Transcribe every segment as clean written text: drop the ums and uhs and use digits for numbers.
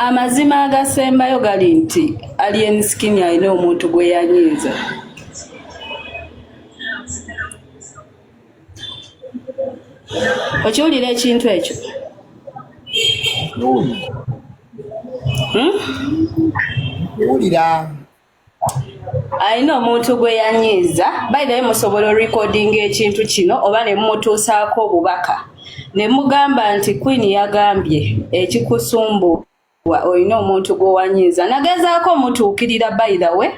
Amazima agasembayo gali nti Alien Skinny alina omuntu gwe yanyiiza. Okiwulira ekintu ekyo? Wulira. Alina omuntu gwe yanyiiza. By the way, musobola recording ekintu kino oba ne mumutuusaako obubaka. Ne mugamba nti Queen yagambye ekikusumbuwa olina omuntu gwe wanyiiza. Nagezaako mutuukirira by the way.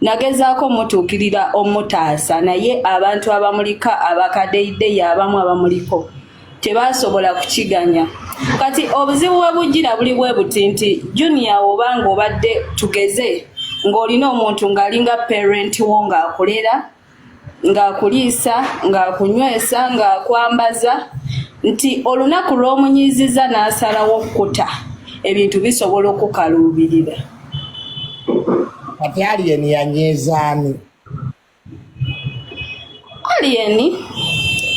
Nagezaako mutuukirira omutaasa naye abantu abamulika abakadeideyi abamu abamuliko tebasobola kukiganya. Kati obuzibu bwe bujjira buli bwe buti nti Junior obanga obadde tugeze ng'olina omuntu ng'alinga parent wo ng'akulera ng'akuliisa ng'akunywesa ng'akwambaza nti olunaku lw'omunyiiziza n'asalawo okkuta ebintu bisobola okukaluubirira. Kati Alien yanyiizaani? Alien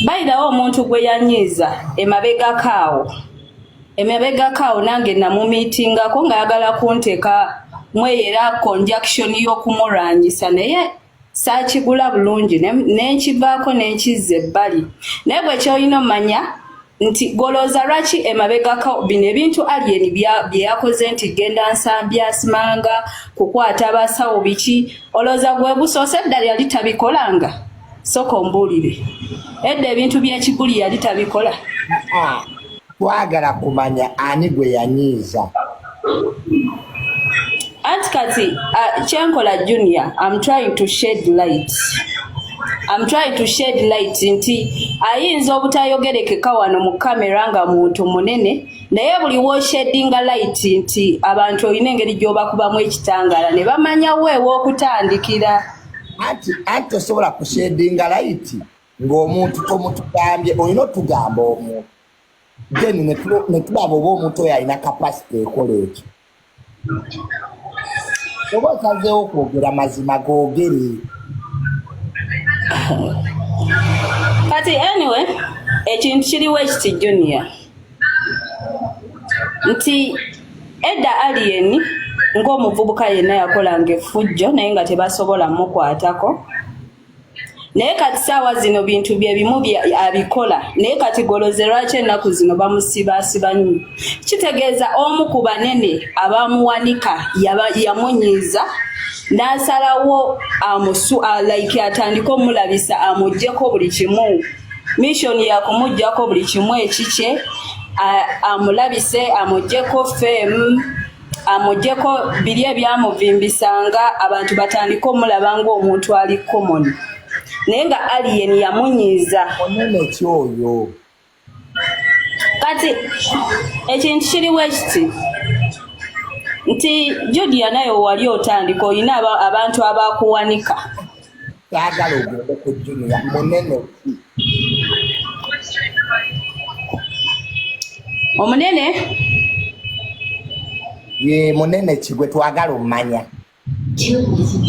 bayirawo omuntu gwe yanyiiza emabegakaawo nange namumiitingako ng'ayagala kunteeka mweyera conjunction y'okumulwanyisa naye saakigula bulungi nenkivaako nenkizza ebbali. Naye bwe kyolina omanya nti golooza lwaki emabegako bino ebintu Alien bye yakoze nti genda nsambya asimanga kukwata abasawo biki olooza gwe busoose eddala yali tabikolanga? Sooka ombuulire edda ebintu by'ekiguli yali tabikola. Twagala kumanya ani gwe yanyiiza. Anti kati kyenkola Junior, I'm trying to shed light nti ayinza obutayogerekeka wano mu kamera nga muntu munene naye buli woshedinga light nti abantu olina engeri gy'obakubamu ekitangaala ne bamanya weewa okutandikira. Anti osobola kushedinga light ng'omuntu tomutugambye olina otugamba omuntu then ne tulaba oba omuntu oyo alina kapasite ekola ekyo. Oba osazeewo okwogera mazima googere. Kati anyway ekintu kiriwo ekiti Junior nti edda Alien ng'omuvubuka yenna yakolanga effujjo naye nga tebasobola mukwatako naye kati saawa zino bintu bye bimu abikola naye kati goloze lwaki ennaku zino bamusibaasiba nnyo. Kitegeeza omu ku banene abamuwanika yamunyiiza n'asalawo like atandika omulabisa amuggyeko buli kimu. Mission yakumuggyako buli kimu ekikye amulabise amuggyeko fame amuggyeko biri ebyamuvimbisanga abantu batandika omulaba ng'omuntu ali common. Naye nga Alien yamunyiiza. Onene kyoyo. Kati ekintu kiriwo ekiti nti Junior naye wali otandika olina abantu abakuwanika. Twagala ogende ku Junior munene. Omunene? Ye munene kigwe twagala omanya.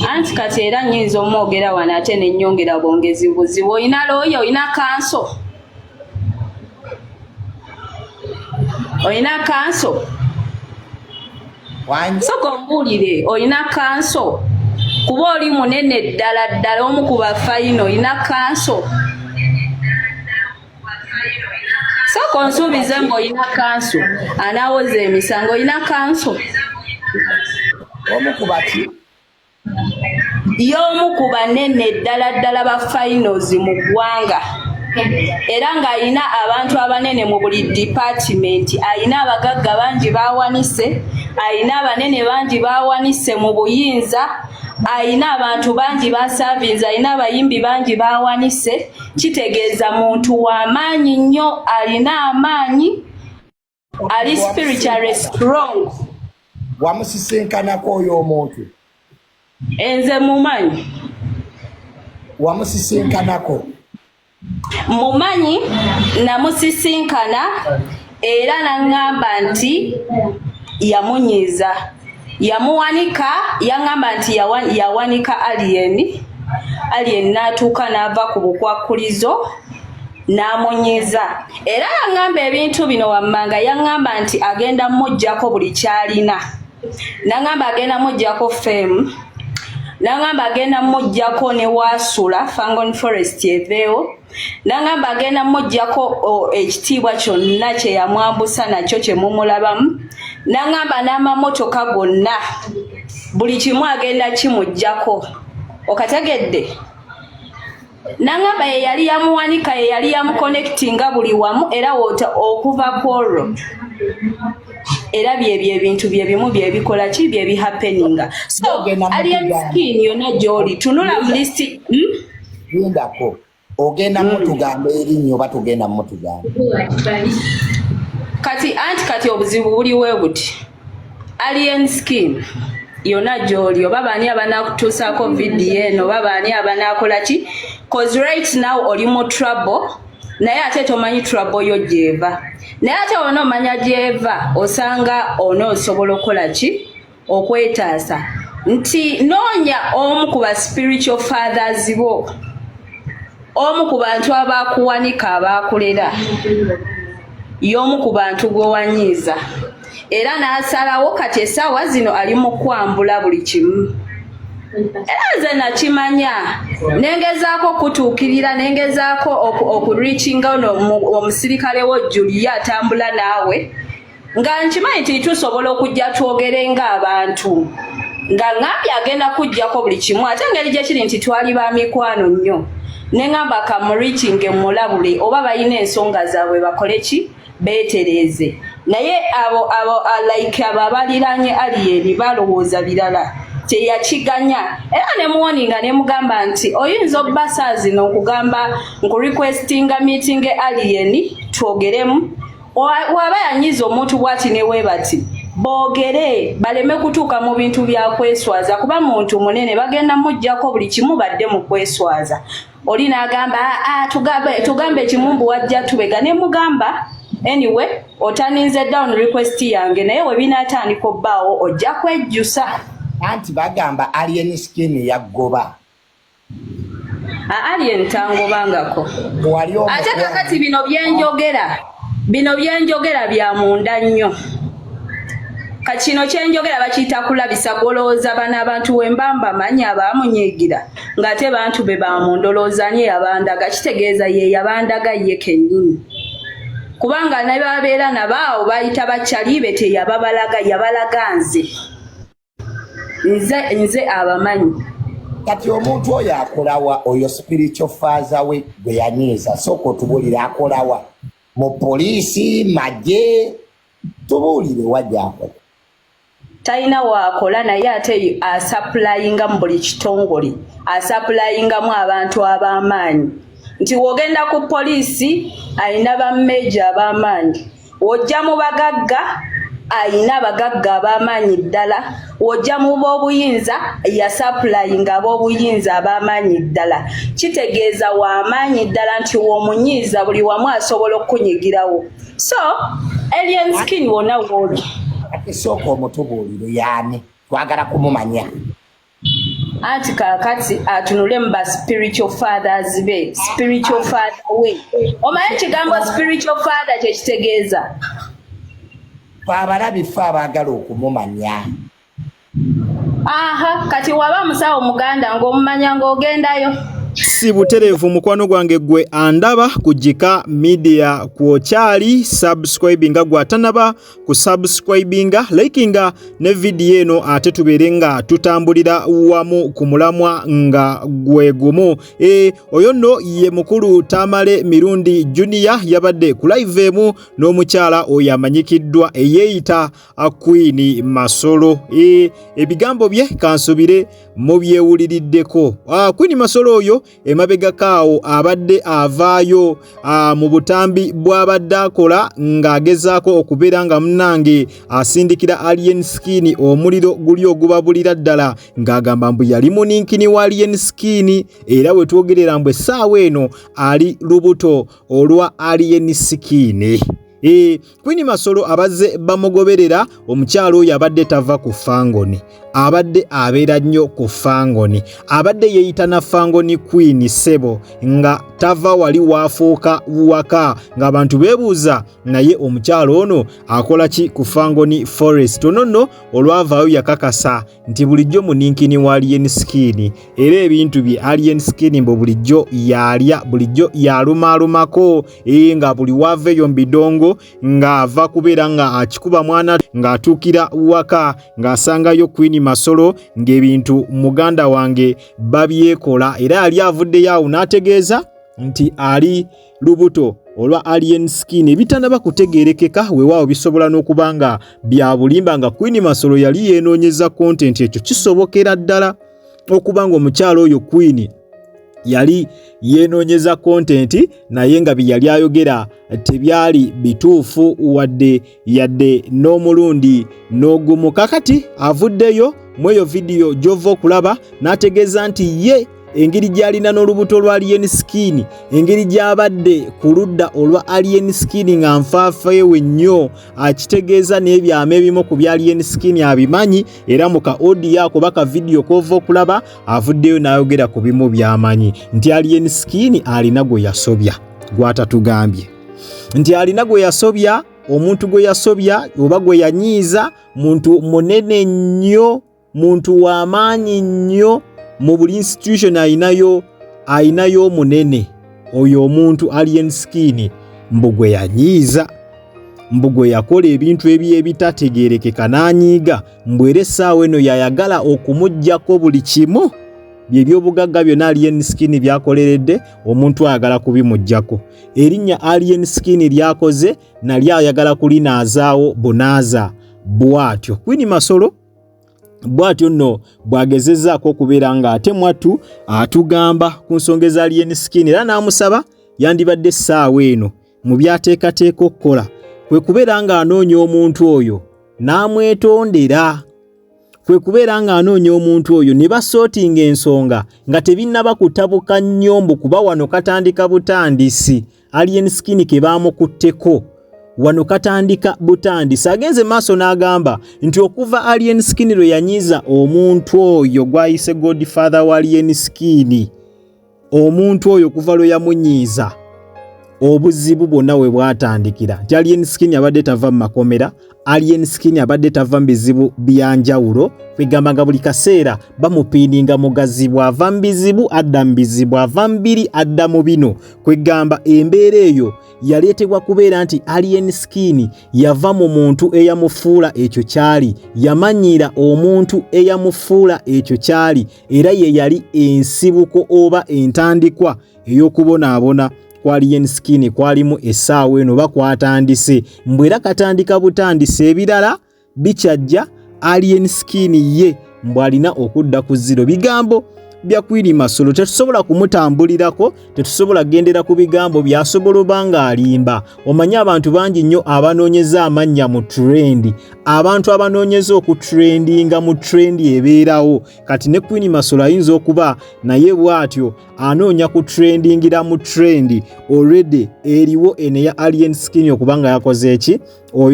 Anti kati era nnyinza omwogera wano ate ne nnyongera bwongezi buzibu. Olina looyo, olina kanso? Olina kanso? Sooka ombuulire, olina kanso? Kuba oli munene ddala omu ku bafayino, olina kanso? Sooka onsuubize ng'olina kanso. Anaawoza emisango, olina kanso? Omu ku baki? Y'omu ku banene ddala ba finals mu ggwanga era ng'alina abantu abanene mu buli department. Alina abagagga bangi bawanise, alina abanene bangi bawanise mu buyinza, alina abantu bangi basavinze, alina abayimbi bangi bawanise. Kitegeeza muntu w'amaanyi nnyo, alina amaanyi, ali spiritually strong. Wamusisinkanako oyo omuntu? Enze mumanyi. Wamusisinkanako? Mumanyi namusisinkana era n'angamba nti yamunyiiza. Yamuwanika, yangamba nti yawanika Alien n'atuuka n'ava ku bukwakkulizo n'amunyiza era yaŋŋamba ebintu bino wammanga yaŋŋamba nti agenda mujjako buli kyalina n'aŋŋamba agenda mujjako femu n'aŋŋamba agenda mujjako ne waasula Fangon Forest eveewo n'aŋŋamba agenda mujjako ekitiibwa kyonna kye yamwambusa nakyo kye mumulabamu n'aŋŋamba n'amamotoka gonna buli kimu agenda kimujjako okategedde n'aŋŋamba ye yali yamuwanika ye yali yamuconnectinga buli wamu era okuva ku olwo era byebyo ebintu bye bimu bye bikola ki bye bihappeninga so alien skin yonna gy'oli tunula mu listi lindako ogenda mutugamba erinnya oba tugenda mutugamba kati obuzibu buliwe buti alien skin yonna gy'oli oba baani abanaakutuusaako vidiyo eno oba baani abanaakola ki cause right now oli mu trouble naye ate tomanyi trouble yo gy'eva naye ate onoomanya gy'eva osanga onoosobola okukola ki okwetaasa nti noonya omu ku ba spiritual fathers bo omu ku bantu abaakuwanika abaakulera y'omu ku bantu gwe wanyiiza era n'asalawo kati essaawa zino ali mu kwambula buli kimu era nze nakimanya nengezaako okutuukirira nengezaako okureachinga omusirikale wo Julia atambula naawe nga nkimanyi nti tusobola okujja twogere ng'abantu nga ŋŋambye agenda kujjako buli kimu ate engeri gye kiri nti twali ba mikwano nnyo ne ŋŋamba kamurikinge mulabule oba balina ensonga zaabwe bakole ki beetereeze naye abo like abo abaliranye aliyeni balowooza birala teyakiganya era ne muwoninga ne mugamba nti oyinza obbasa zino okugamba nkurequestinga meeting aliyeni twogeremu waba yanyiza omuntu bwati ne weebati boogere baleme kutuuka mu bintu bya kweswaza kuba muntu munene bagenda mujjako buli kimu badde mu kweswaza oli n'agamba tugambe ekimumbu wajja tubega ne mugamba anyway otaninze down request yange naye we binaatandika obbaawo ojja kwejjusa anti bagamba alien skin yaggoba alien tangobangako ate kakati bino byenjogera bya munda nnyo kino kyenjogera bakiyita kulabisa golooza bano abantu wembamba manyi abaamunyiigira ng'ate bantu be bamundoloozanye yabandaga kitegeeza ye yabandaga ye kennyini kubanga ne babeera nabaawo bayita bakyalibe teyababalaga yabalaga nze abamanyi kati omuntu oyo akolawa oyo spiritual father we gwe yanyiiza sooka otubuulire akolawa mu poliisi magye tubuulire wajja akola talina waakola naye ate asappulayinga mu buli kitongole asappulayingamu abantu ab'amaanyi nti wogenda ku poliisi alina bammeja ab'amaanyi wojja mu bagagga alina abagagga ab'amaanyi ddala wojja mu b'obuyinza yasappulayinga ab'obuyinza ab'amaanyi ddala kitegeeza w'amaanyi ddala nti w'omunyiiza buli wamu asobola okunyigirawo so alien skin wonna w'oli esooka omutubuulire yaani twagala kumumanya anti kaakati atunule mu ba spiritual fathers be spiritual father we omanyi ekigambo spiritual father kye kitegeeza abalabi ffe abaagala okumumanya kati waba musawo muganda ng'omumanya ng'ogendayo si butereevu mukwano gwange gwe andaba kujika media kwokyali subscribinga gwatanaba ku subscribinga likinga ne video eno ate tubeere nga tutambulira wamu ku mulamwa nga gwe gumu oyo nno ye mukulu Tamale Mirundi Junior yabadde ku live emu n'omukyala oyo amanyikiddwa eyeeyita Queen Masolo ebigambo bye kansubire mu byewuliriddeko Queen Masolo oyo emabega kaawo abadde avaayo mu butambi bw'abadde akola ng'agezaako okubeera nga munnange asindikira alien skin omuliro guli ogubabulira ddala ng'agamba mbu yali muninkini wa alien skin era we twogerera mbu essaawa eno ali lubuto olwa alien skin Queen Masolo abazze bamugoberera omukyalo oyo abadde tava ku Fangoni, abadde abeera nnyo ku Fangoni, abadde yeeyita na Fangoni Queen Sebo nga tava wali waafuuka waka ng'abantu beebuuza naye omukyalo ono akola ki ku Fangoni Forest. Ono nno olwavaayo yakakasa nti bulijjo muninkini wa Alien Skin era ebintu bye Alien Skin mbo bulijjo yalya, bulijjo yalumaalumako nga buli waaveeyo mbidongo ng'ava kubeera nga akikuba mwana ng'atuukira waka ng'asangayo Queen Masolo ng'ebintu muganda wange babyekola era yali avuddeyo awo n'ategeeza nti ali lubuto olwa Alien Skin ebitanaba kutegeerekeka weewaawo bisobola n'okuba nga bya bulimba nga Queen Masolo yali yeenoonyeza content ekyo kisobokera ddala okuba nga omukyalo oyo Queen yali yeenoonyeza content naye nga bye yali ayogera tebyali bituufu wadde yadde n'omulundi n'ogumu. Kakati avuddeyo mu eyo vidiyo gy'ova okulaba n'ategeeza nti ye engeri gy'alina n'olubuto lwa Alien Skin, engeri gy'abadde ku ludda olwa Alien Skin nga nfaafeewe nnyo, akitegeeza n'ebyama ebimu ku bya Alien Skin abimanyi era mu ka audio ako baka vidiyo k'ova okulaba avuddeyo n'ayogera ku bimu by'amanyi nti Alien Skin alina gwe yasobya gwatatugambye nti alina gwe yasobya, omuntu gwe yasobya oba gwe yanyiiza muntu munene nnyo, muntu w'amaanyi nnyo mu buli institution ayinayo munene oyo omuntu Alien Skin mbugwe yanyiiza, mbugwe yakola ebintu ebitategeerekeka n'anyiiga mbwere essaawa eno yayagala okumuggyako buli kimu by'ebyobugagga byonna Alien Skin byakoleredde omuntu ayagala kubimuggyako. Erinnya Alien Skin lyakoze nali ayagala kulinaazaawo bunaaza bw'atyo. Queen Masolo bw'atyo nno bw'agezezzaako okubeera nga ate mwattu atugamba ku nsonga za Alien Skin era n'amusaba yandibadde essaawa eno mu byateekateeka okukola kwe kubeera nga anoonya omuntu oyo n'amwetondera, kwe kubeera nga anoonya omuntu oyo ne basootinga ensonga nga tebinnaba kutabuka nnyombo kuba wano katandika butandisi Alien Skin ke baamukutteko wano katandika butandisi. Agenze maaso n'agamba nti okuva Alien Skin lwe yanyiiza omuntu oyo gwayise Godfather wa Alien Skin, omuntu oyo kuva lwe yamunyiiza obuzibu bwonna we bwatandikira nti Alien Skin abadde tava mu makomera, Alien Skin abadde tava mu bizibu byanjawulo, kwegamba nga buli kaseera bamupiininga mugazi bw'ava mu bizibu adda mu bizibu, ava mu biri adda mu bino, kwegamba embeera eyo yaleetebwa kubeera nti Alien Skin yava mu muntu eyamufuula ekyo kyali, yamanyiira omuntu eyamufuula ekyo kyali era ye yali ensibuko oba entandikwa ey'okubonaabona kwa Alien Skin kwalimu essaawa eno bakwatandise mbwera katandika butandise ebirala bikyajja Alien Skin ye mbwalina okudda ku zero. Bigambo bya Queen Masolo tetusobola kumutambulirako, tetusobola gendera ku bigambo byasobola obanga alimba. Omanyi abantu bangi nnyo abanoonyeza amannya mu trend, abantu abanoonyeza okutrendinga mu trend ebeerawo. Kati ne Queen Masolo ayinza okuba naye bw'atyo anoonya kutrendingira mu trend already eriwo ene ya Alien Skin okubanga yakoze eki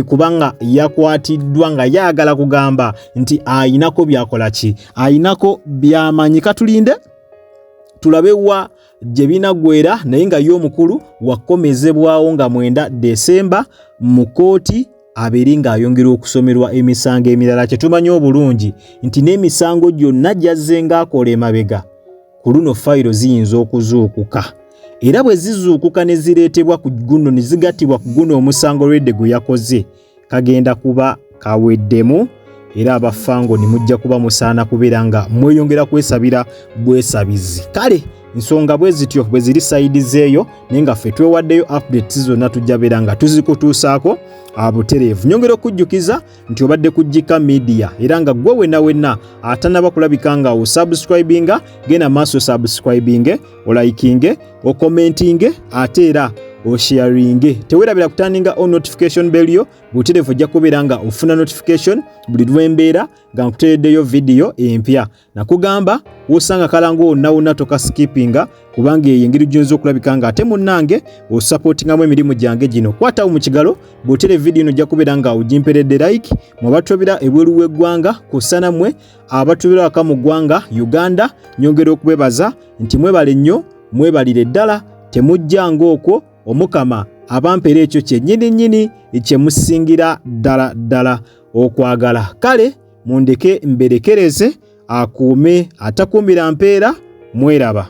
kubanga yakwatiddwa nga yagala kugamba nti ayinako byakola ki, ayinako byamanyi. Katulinde tulabewa gye binagwera naye nga y'omukulu wakomezebwawo nga 9 Desemba mu kooti abeeri ng'ayongera okusomerwa emisango emirala. Kyetumanyi obulungi nti n'emisango gyonna gyazze ng'akola emabega ku luno fayiro ziyinza okuzuukuka era bwe zizuukuka ne zireetebwa ku guno ne zigattibwa ku guno omusango Redde gwe yakoze kagenda kuba kaweddemu era abafango ne mujja kuba musaana kubeera nga mweyongera kwesabira bwesabizi. Kale nsonga bwe zityo bwe ziri sayidi zeeyo naye nga ffe twewaddeyo updates zonna tujja beera nga tuzikutuusaako abutereevu. Nyongera okujjukiza nti obadde ku Jika Media era nga gwe wenna atanaba kulabika nga osubscribinga genda maaso subscribinge, olaikinge, okomentinge ate era osharinge. Tewerabira kutandinga on notification bell yo buterevu ojja kubeera nga ofuna notification buli lwembeera nga nkutereddeyo video empya. Nakugamba wosanga kalango onnawonna toka skippinga kubanga eyo engeri gy'oyinza okulabika nga ate munnange osupportingamu emirimu gyange gino. Kwatawo mu kigalo bw'otere video eno ojja kubeera nga ogimperedde like. Mu batubira ebweru w'eggwanga kusana mmwe abatubira waka mu ggwanga Uganda nyongera okubebaza nti mwebale nnyo mwebalire ddala temujjanga okwo omukama abampeera ekyo kyennyini ekyemusingira ddala okwagala. Kale mundeke mberekereze akuume atakuumira mpeera mweraba.